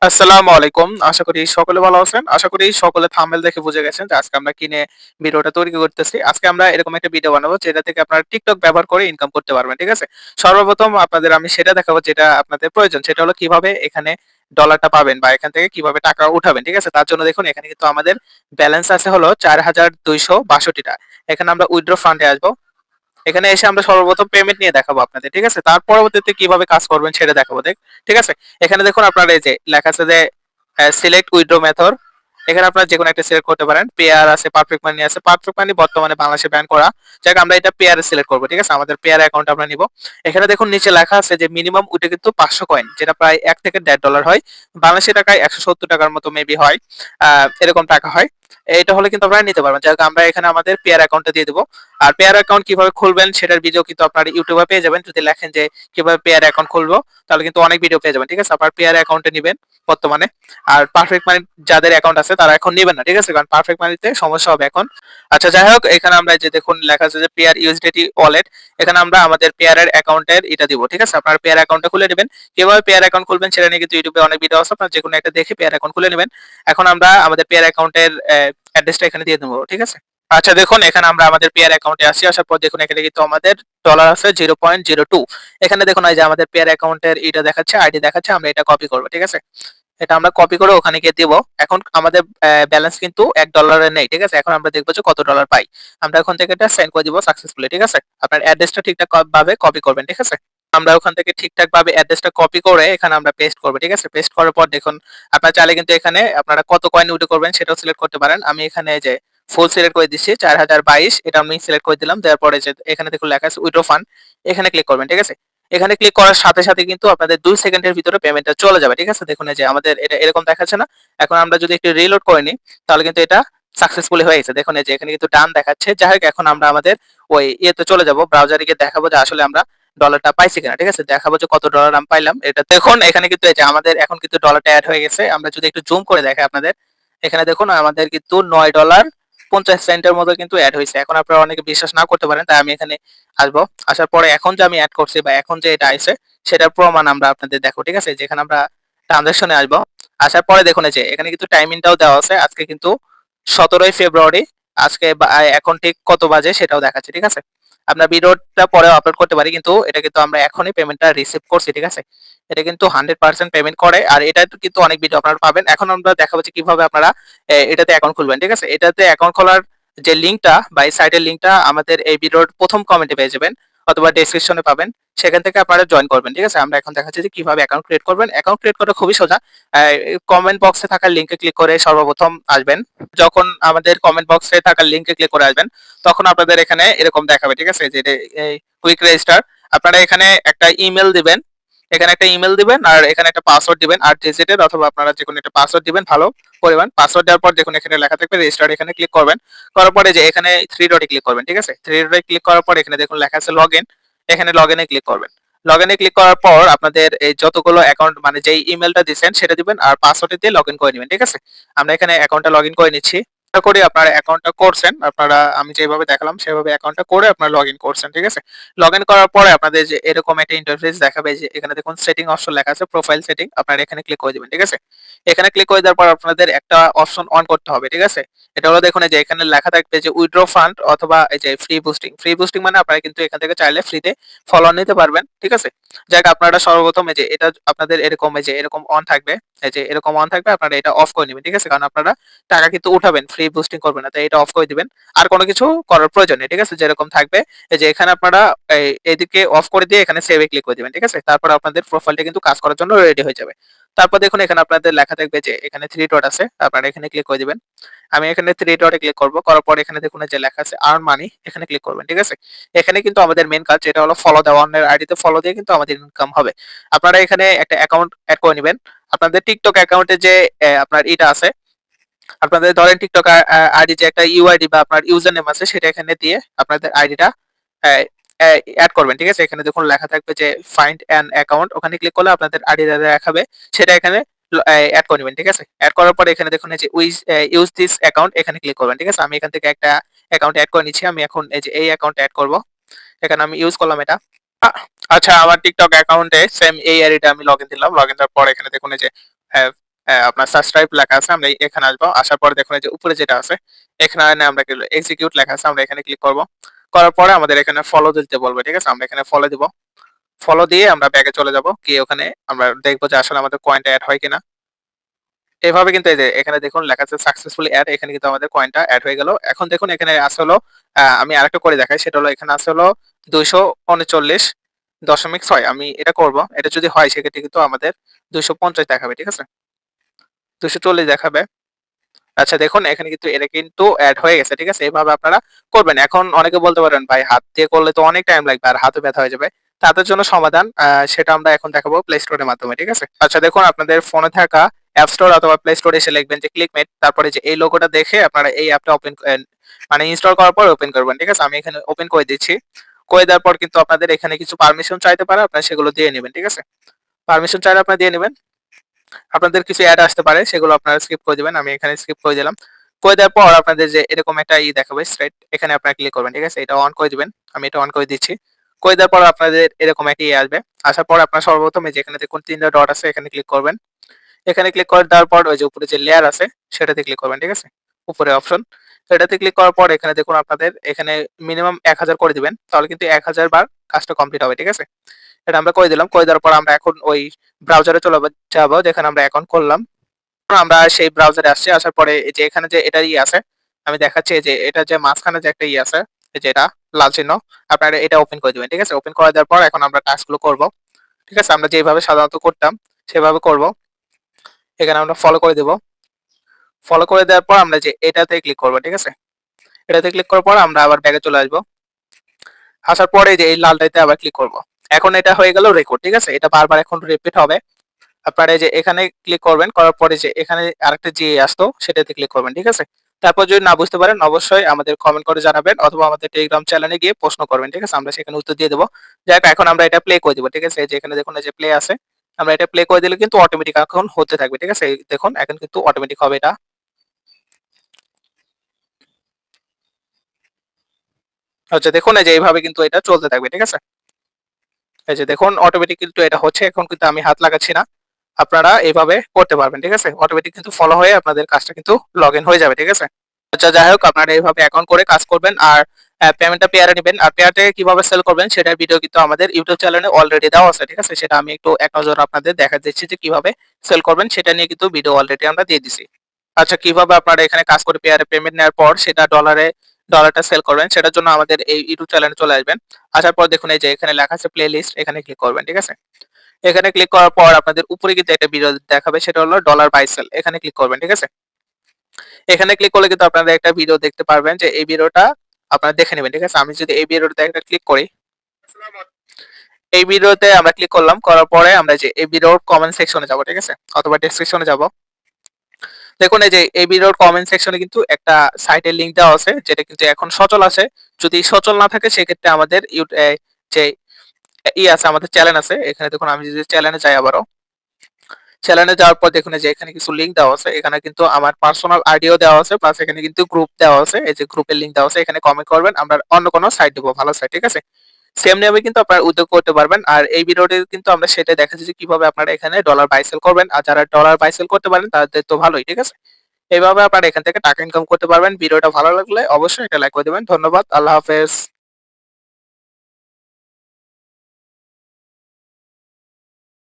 আসসালামু আলাইকুম। আশা করি সকলে ভালো আছেন। আশা করি সকলে থাম্বনেল দেখে বুঝে গেছেন যে আজকে আমরা কি নিয়ে ভিডিওটা তৈরি করতেছি। আজকে আমরা এরকম একটা ভিডিও বানাবো যেটা থেকে আপনারা TikTok ব্যবহার করে ইনকাম করতে পারবেন। ঠিক আছে? সর্বপ্রথম আপনাদের আমি সেটা দেখাবো যেটা আপনাদের প্রয়োজন। সেটা হলো কিভাবে এখানে ডলারটা পাবেন বা এখান থেকে কিভাবে টাকা উঠাবেন। ঠিক আছে? তার জন্য দেখুন এখানে কিন্তু আমাদের ব্যালেন্স আছে হলো ৳৪,২৬২ টা। এখানে আমরা উইথড্র ফান্ডে আসবো। এখানে এসে আমরা সর্বপ্রথম পেমেন্ট নিয়ে দেখাবো আপনাদের। ঠিক আছে? তার পরবর্তীতে কিভাবে কাজ করবেন সেটা দেখাবো। ঠিক আছে? এখানে দেখুন আপনার এই যে লেখা আছে যে সিলেক্ট উইথড্র মেথড। এখানে আপনারা যেকোনো একটা সিলেক্ট করতে পারেন। পেয়ার আছে, পারফেক্ট মানি আছে। পারফেক্ট মানি বর্তমানে বাংলাদেশে ব্যান করা। যাক আমরা এটা পেয়ারে সিলেক্ট করব। ঠিক আছে? আমাদের পেয়ার অ্যাকাউন্ট আমরা নিব। এখানে দেখুন নিচে লেখা আছে যে মিনিমাম উইথড্র কিন্তু ৫০০ কয়েন, যেটা প্রায় ১ থেকে $১.৫ হয়। বাংলাদেশী টাকায় ৳১৭০ মতো মেবি হয়। এরকম টাকা হয়। এটা হলে কিন্তু আপনারা নিতে পারবেন। যাক আমরা এখানে আমাদের পেয়ার অ্যাকাউন্টটা দিয়ে দেব। আর পেয়ার অ্যাকাউন্ট কিভাবে খুলবেন সেটার ভিডিও কিন্তু আপনারা ইউটিউবে পেয়ে যাবেন। যদি লেখেন যে কিভাবে পেয়ার অ্যাকাউন্ট খুলবো তাহলে কিন্তু অনেক ভিডিও পেয়ে যাবেন। ঠিক আছে? আপনার পেয়ার অ্যাকাউন্টে নিবেন বর্তমানে। আর পারফেক্ট মানি যাদের অ্যাকাউন্ট আছে তারা এখন নিবেন না। ঠিক আছে? কারণ পারফেক্ট মানিতে সমস্যা হবে এখন। আচ্ছা যাই হোক, এখানে আমরা যে দেখুন লেখা আছে যে পেয়ার ইউএসডিটি ওয়ালেট। এখানে আমরা আমাদের পেয়ারের অ্যাকাউন্টের এটা দিব। ঠিক আছে? আপনার পেয়ার অ্যাকাউন্টটা খুলে নেবেন। কিভাবে পেয়ার অ্যাকাউন্ট খুলবেন সেটা নিয়ে কিন্তু ইউটিউবে অনেক ভিডিও আছে। আপনারা যেকোনো একটা দেখে পেয়ার অ্যাকাউন্ট খুলে নেবেন। এখন আমরা আমাদের পেয়ার অ্যাকাউন্টের অ্যাড্রেসটা এখানে দিয়ে দেবো। ঠিক আছে? আচ্ছা দেখুন এখানে আমরা আমাদের পেয়ার অ্যাকাউন্টে আসি। আসার পর দেখুন এখানে কিন্তু আমাদের ডলার আছে 0.02। এখানে দেখুন এই যে আমাদের পেয়ার অ্যাকাউন্টের এটা দেখাচ্ছে, আইডি দেখাচ্ছে। আমরা এটা কপি করব। ঠিক আছে? এটা আমরা কপি করে ওখানে গিয়ে দিব। এখন আমাদের ব্যালেন্স কিন্তু $১ এর নেই। ঠিক আছে? এখন আমরা দেখব যে কত ডলার পাই। আমরা ওখান থেকে এটা সেন্ড করে দিব সাকসেসফুলি। ঠিক আছে? আপনার অ্যাড্রেসটা ঠিকঠাক ভাবে কপি করবেন। ঠিক আছে? আমরা ওখান থেকে ঠিকঠাক ভাবে অ্যাড্রেসটা কপি করে এখানে আমরা পেস্ট করব। ঠিক আছে? পেস্ট করার পর দেখুন আপনারা চাইলে কিন্তু এখানে আপনারা কত কয়েন উইথড্র করবেন সেটাও সিলেক্ট করতে পারেন। আমি এখানে এই যে ফুল সিলেক্ট করে দিচ্ছি 4022, এটা আমি সিলেক্ট করে দিলাম। দেওয়ার পরে যে এখানে দেখুন লেখা আছে উইথড্র ফান্ড, এখানে ক্লিক করবেন। ঠিক আছে? এখানে ক্লিক করার সাথে সাথে কিন্তু আপনাদের 2 সেকেন্ডের ভিতরে পেমেন্টটা চলে যাবে। ঠিক আছে? দেখুন এই যে আমাদের এটা এরকম দেখাচ্ছে না? এখন আমরা যদি একটু রিলোড করে নিই তাহলে কিন্তু এটা সাকসেসফুলি হয়ে গেছে। দেখুন এই যে এখানে কিন্তু ডান দেখাচ্ছে। যাই হোক এখন আমরা আমাদের ওই ইয়েতে চলে যাব, ব্রাউজারে গিয়ে দেখাবো যে আসলে আমরা ডলারটা পাইছি কিনা। ঠিক আছে? দেখাবো যে কত ডলার আমি পাইলাম। এটা দেখুন এখানে কিন্তু এই যে আমাদের এখন কিন্তু ডলারটা এড হয়ে গেছে। আমরা যদি একটু জুম করে দেখাই আপনাদের, এখানে দেখুন আমাদের কিন্তু $9.50 মতো কিন্তু এড হইছে। এখন আপনারা অনেকে বিশ্বাস নাও করতে পারেন। তাই আমি এখানে আসবো। আসার পরে এখন যে আমি এড করছি বা এখন যে এটা আইছে সেটার প্রমাণ আমরা আপনাদের দেখো। ঠিক আছে? যেখানে আমরা ট্রানজাকশনে আসবো। আসার পরে দেখুন এই যে এখানে কিন্তু টাইমিংটাও দেওয়া আছে। আজকে কিন্তু ১৭ই ফেব্রুয়ারি। আজকে এখন ঠিক কত বাজে সেটাও দেখাচ্ছে। ঠিক আছে? আমরা ভিডিওটা পরেও আপলোড করতে পারি, কিন্তু এটা কিন্তু আমরা এখনই পেমেন্টটা রিসিভ করছি। ঠিক আছে? এটা কিন্তু 100% পেমেন্ট করে। আর এটা কিন্তু অনেক ভিডিও আপনারা পাবেন। এখন আমরা দেখাবো যে কিভাবে আপনারা এটাতে অ্যাকাউন্ট খুলবেন। ঠিক আছে? এটাতে অ্যাকাউন্ট খোলার যে লিংকটা বা এই সাইটের লিংকটা আমাদের এই ভিডিওর প্রথম কমেন্টে পেয়ে যাবেন অথবা ডেসক্রিপশনে পাবেন। সেখান থেকে আপনারা জয়েন করবেন। ঠিক আছে? আমরা এখন দেখাচ্ছি যে কিভাবে অ্যাকাউন্ট ক্রিয়েট করবেন। অ্যাকাউন্ট ক্রিয়েট করা খুবই সোজা। কমেন্ট বক্সে থাকা লিংকে ক্লিক করে সর্বপ্রথম আসবেন। যখন আমাদের কমেন্ট বক্সে থাকা লিংকে ক্লিক করে আসবেন তখন আপনাদের এখানে এরকম দেখাবে। ঠিক আছে? যে কুইক রেজিস্টার। আপনারা এখানে একটা ইমেল দিবেন। এখানে একটা ইমেল দিবেন আর এখানে একটা পাসওয়ার্ড দিবেন ৮ ডিজিটের, অথবা আপনারা যেকোনো একটা পাসওয়ার্ড দিবেন ভালো পরিমাণ। পাসওয়ার্ড দেওয়ার পর দেখুন এখানে লেখা থাকবে রেজিস্টার, এখানে ক্লিক করবেন। করার পরে যে এখানে 3 ডটে ক্লিক করবেন। ঠিক আছে? 3 ডটে ক্লিক করার পর এখানে দেখুন লেখা আছে লগইন। এখানে লগইনে ক্লিক করবেন। লগইনে ক্লিক করার পর আপনাদের এই যতগুলো অ্যাকাউন্ট মানে যেই ইমেলটা দিবেন সেটা দিবেন আর পাসওয়ার্ড দিয়ে লগইন করে নেবেন। ঠিক আছে? আমরা এখানে অ্যাকাউন্টটা লগইন করে নিচ্ছি। আশা করি আপনারা অ্যাকাউন্টটা করছেন। আপনারা আমি যেভাবে দেখালাম সেভাবে অ্যাকাউন্টটা করে আপনারা লগইন করছেন। ঠিক আছে? লগইন করার পরে আপনাদের যে এরকম একটা ইন্টারফেস দেখাবে, যে এখানে দেখুন সেটিং অপশন লেখা আছে, প্রোফাইল সেটিং। আপনারা এখানে ক্লিক করে দিবেন। ঠিক আছে? এখানে ক্লিক করে দেওয়ার পর আপনাদের একটা অপশন অন করতে হবে। ঠিক আছে? এটা হলো দেখুন এই যে এখানে লেখা থাকবে যে উইথড্র ফান্ড অথবা এই যে ফ্রি বুস্টিং। ফ্রি বুস্টিং মানে আপনারা কিন্তু এখান থেকে চাইলে ফ্রিতে ফলোয়ার নিতে পারবেন। ঠিক আছে? যাক আপনারা সর্বপ্রথম এই যে এটা আপনাদের এরকম এই যে এরকম অন থাকবে। এই যে এরকম অন থাকবে, আপনারা এটা অফ করে নেবেন। ঠিক আছে? কারণ আপনারা টাকা কিন্তু উঠাবেন, ফ্রি বুস্টিং করবেন না। তাই এটা অফ করে দিবেন। আর কোনো কিছু করার প্রয়োজন নেই। ঠিক আছে? যেরকম থাকবে এই যে এখানে আপনারা এদিকে অফ করে দিয়ে এখানে সেভ এ ক্লিক করে দিবেন। ঠিক আছে? তারপর আপনাদের প্রোফাইলটা কিন্তু কাজ করার জন্য রেডি হয়ে যাবে। তারপর দেখুন এখানে আপনাদের লেখা থাকবে যে এখানে 3 ডট আছে। আপনারা এখানে ক্লিক করে দিবেন। আমি এখানে 3 ডটে ক্লিক করব। করার পর এখানে দেখুন এই যে লেখা আছে আর্ন মানি, এখানে ক্লিক করবেন। ঠিক আছে? এখানে কিন্তু আমাদের মেইন কাজ যেটা হলো ফলো দেওয়া। অন্যের আইডিতে ফলো দিয়ে কিন্তু আমাদের ইনকাম হবে। আপনারা এখানে একটা অ্যাকাউন্ট এড করে নিবেন। আপনাদের TikTok অ্যাকাউন্টে যে আপনার এটা আছে, আপনাদের ধরেন টিকটক আইডি যে একটা ইউআইডি বা আপনার ইউজার নেম আছে সেটা এখানে দিয়ে আপনাদের আইডিটা অ্যাড করবেন। ঠিক আছে? এখানে দেখুন লেখা থাকবে যে ফাইন্ড অ্যান অ্যাকাউন্ট, ওখানে ক্লিক করলে আপনাদের আইডিটা দেখাবে, সেটা এখানে অ্যাড করে নেবেন। ঠিক আছে? অ্যাড করার পরে এখানে দেখুন এই যে ইউজ দিস অ্যাকাউন্ট, এখানে ক্লিক করবেন। ঠিক আছে? আমি এখান থেকে একটা অ্যাকাউন্ট অ্যাড করে নিচ্ছি। আমি এখন এই যে এই অ্যাকাউন্ট অ্যাড করব। এখানে আমি ইউজ করলাম এটা। আ আচ্ছা আমার টিকটক অ্যাকাউন্টে সেম এই আইডিটা আমি লগইন দিলাম। লগইন দেওয়ার পর এখানে দেখুন এই যে আপনার সাবস্ক্রাইব লেখা আছে, আমরা এখানে আসবো। আসার পরে দেখুন এই যে উপরে যেটা আছে এখানে আমরা এক্সিকিউট লেখা আছে, আমরা এখানে ক্লিক করব। করার পরে আমাদের এখানে ফলো দিতে বলবে, ঠিক আছে? আমরা এখানে ফলো দিব। ফলো দিয়ে আমরা ব্যাকে চলে যাব, গিয়ে ওখানে আমরা দেখবো যে আসলে আমাদের কয়েনটা এড হয় কিনা। এভাবে কিন্তু এই যে এখানে দেখুন লেখা আছে সাকসেসফুলি এড, এখানে কিন্তু আমাদের কয়েনটা এড হয়ে গেল। এখন দেখুন এখানে আছে হলো আমি আরেকটা করে দেখাই, সেটা হলো এখানে আছে হলো 239.6। আমি এটা করব, এটা যদি হয় সেক্ষেত্রে কিন্তু আমাদের 250 দেখাবে, ঠিক আছে? 240 দেখাবে। আচ্ছা দেখুন এখানে কিন্তু এটা কিন্তু এড হয়ে গেছে, ঠিক আছে? এভাবে আপনারা করবেন। এখন অনেকে বলতে পারেন ভাই হাত দিয়ে করলে তো অনেক টাইম লাগবে আর হাতে ব্যথা হয়ে যাবে। তাদের জন্য সমাধান সেটা আমরা এখন দেখাবো প্লে স্টোরের মাধ্যমে, ঠিক আছে? আচ্ছা দেখুন আপনাদের ফোনে থাকা অ্যাপ স্টোর অথবা প্লে স্টোরে এসে লিখবেন যে ক্লিকমেট, তারপরে যে এই লোগোটা দেখে আপনারা এই অ্যাপটা ওপেন মানে ইনস্টল করার পর ওপেন করবেন, ঠিক আছে? আমি এখানে ওপেন করে দিচ্ছি। করে দেওয়ার পর কিন্তু আপনাদের এখানে কিছু পারমিশন চাইতে পারে, আপনারা সেগুলো দিয়ে নেবেন, ঠিক আছে? পারমিশন চাইলে আপনারা দিয়ে নেবেন। আপনাদের কিছু অ্যাড আসতে পারে, সেগুলো আপনারা স্কিপ করে দিবেন। আমি এখানে স্কিপ করে দিলাম। করে দেওয়ার পর আপনাদের যে এরকম একটা দেখাবে স্ট্রেট, এখানে আপনারা ক্লিক করবেন, ঠিক আছে? এটা অন করে দিবেন। আমি এটা অন করে দিচ্ছি। করে দেওয়ার পর আপনাদের এরকম একটা আসবে। আসার পর আপনারা সর্বপ্রথম এই যে এখানে দেখুন ৩ টা ডট আছে, এখানে ক্লিক করবেন। এখানে ক্লিক করে দেওয়ার পর ওই যে উপরে যে লেয়ার আছে সেটাতে ক্লিক করবেন, ঠিক আছে? উপরে অপশন এটাতে ক্লিক করার পর এখানে দেখুন আপনাদের এখানে মিনিমাম ১০০০ করে দিবেন, তাহলে কিন্তু ১০০০ বার কাজটা কমপ্লিট হবে, ঠিক আছে? এটা আমরা করে দিলাম। করে দেওয়ার পর আমরা এখন ওই ব্রাউজারে চলে যাবো যেখানে আমরা অ্যাকাউন্ট করলাম। আমরা সেই ব্রাউজারে আসছি। আসার পরে এই যে এখানে যে এটা আছে, আমি দেখাচ্ছি এই যে এটা যে মাঝখানে যে একটা আছে, এই যে এটা লাল চিহ্ন, আপনারা এটা ওপেন করে দিবেন, ঠিক আছে? ওপেন করে দেওয়ার পর এখন আমরা টাস্কগুলো করব, ঠিক আছে? আমরা যেভাবে সাধারণত করতাম সেভাবে করব। এখানে আমরা ফলো করে দেব। ফলো করে দেওয়ার পর আমরা যে এটাতে ক্লিক করব, ঠিক আছে? এটাতে ক্লিক করার পর আমরা আবার ব্যাকে চলে আসব। আসার পরে যে এই লালটাতে আবার ক্লিক করব। এখন এটা হয়ে গেল রেকর্ড, ঠিক আছে? এটা বারবার এখন রিপিট হবে। আপনারা এই যে এখানে ক্লিক করবেন, করার পরে যে এখানে আরেকটা যে আসতো সেটাতে ক্লিক করবেন, ঠিক আছে? তারপর যদি না বুঝতে পারেন অবশ্যই আমাদের কমেন্ট করে জানাবেন অথবা আমাদের টেলিগ্রাম চ্যানেলে গিয়ে প্রশ্ন করবেন, ঠিক আছে? আমরা সেখানে উত্তর দিয়ে দেবো। যাই হোক এখন আমরা এটা প্লে করে দিব, ঠিক আছে? এই যে এখানে দেখুন এই যে প্লে আছে, আমরা এটা প্লে করে দিলে কিন্তু অটোমেটিক এখন হতে থাকবে, ঠিক আছে? এই দেখুন এখন কিন্তু অটোমেটিক হবে এটা। আচ্ছা দেখুন এই যে এইভাবে কিন্তু এটা চলতে থাকবে, ঠিক আছে? এই যে দেখুন অটোমেটিক কিন্তু এটা হচ্ছে, এখন কিন্তু আমি হাত লাগাচ্ছি না। আপনারা এইভাবে করতে পারবেন, ঠিক আছে? অটোমেটিক কিন্তু ফলো হয়ে আপনাদের কাজটা কিন্তু লগ ইন হয়ে যাবে, ঠিক আছে? আচ্ছা যাই হোক আপনারা এইভাবে অ্যাকাউন্ট করে কাজ করবেন আর পেমেন্টটা পেয়ারে নেবেন। আর পেয়ারটা কিভাবে সেল করবেন সেটার ভিডিও কিন্তু আমাদের ইউটিউব চ্যানেলে অলরেডি দেওয়া আছে, ঠিক আছে? সেটা আমি একটু এক নজর আপনাদের দেখা দিচ্ছি যে কিভাবে সেল করবেন, সেটা নিয়ে কিন্তু ভিডিও অলরেডি আমরা দিয়ে দিছি। আচ্ছা কিভাবে আপনারা এখানে কাজ করে পেয়ারে পেমেন্ট নেওয়ার পর সেটা ডলারটা সেল করবেন সেটার জন্য আমাদের এই ইউটিউব চ্যানেলে চলে আসবেন। আসার পর দেখুন এই যে এখানে লেখা আছে প্লে লিস্ট, এখানে ক্লিক করবেন, ঠিক আছে? এখানে ক্লিক করার পর আপনাদের উপরে কিন্তু একটা ভিডিও দেখাবে, সেটা হলো ডলার বাই সেল, এখানে ক্লিক করবেন, ঠিক আছে? এখানে ক্লিক করলে কিন্তু আপনারা একটা ভিডিও দেখতে পারবেন, যে এই ভিডিওটা আপনারা দেখে নেবেন, ঠিক আছে? আমি যদি এই ভিডিওটাতে একটা ক্লিক করি, এই ভিডিওতে আমরা ক্লিক করলাম, করার পরে আমরা যে এই ভিডিওর কমেন্ট সেকশনে যাব, ঠিক আছে? অথবা ডেসক্রিপশনে যাব। দেখুন এই যে এই ভিডিওর কমেন্ট সেকশনে কিন্তু একটা সাইটের লিংক দেওয়া আছে, যেটা কিন্তু এখন সচল আছে। যদি সচল না থাকে সেক্ষেত্রে আমাদের যে আছে আমাদের চ্যানেল আছে, এখানে দেখুন আমি যদি চ্যানেলে যাই আবারও, চ্যানেলে যাওয়ার পর দেখুন যে এখানে কিছু লিংক দেওয়া আছে, এখানে কিন্তু আমার পার্সোনাল আইডিও দেওয়া আছে, প্লাস এখানে কিন্তু গ্রুপ দেওয়া আছে। এই যে গ্রুপের লিংক দেওয়া আছে, এখানে কমেন্ট করবেন, আমরা অন্য কোনো সাইট দেবো, ভালো সাইট, ঠিক আছে? সেম নিয়মে কিন্তু আপনারা উদ্যোগ করতে পারবেন। আর এই ভিডিওতে কিন্তু আমরা সেটাই দেখাচ্ছি যে কিভাবে আপনারা এখানে ডলার বাই সেল করবেন। আর যারা ডলার বাই সেল করতে পারেন তাদের তো ভালোই, ঠিক আছে? এইভাবে আপনারা এখান থেকে টাকা ইনকাম করতে পারবেন। ভিডিওটা ভালো লাগলে অবশ্যই এটা লাইক করে দেবেন। ধন্যবাদ। আল্লাহ হাফেজ।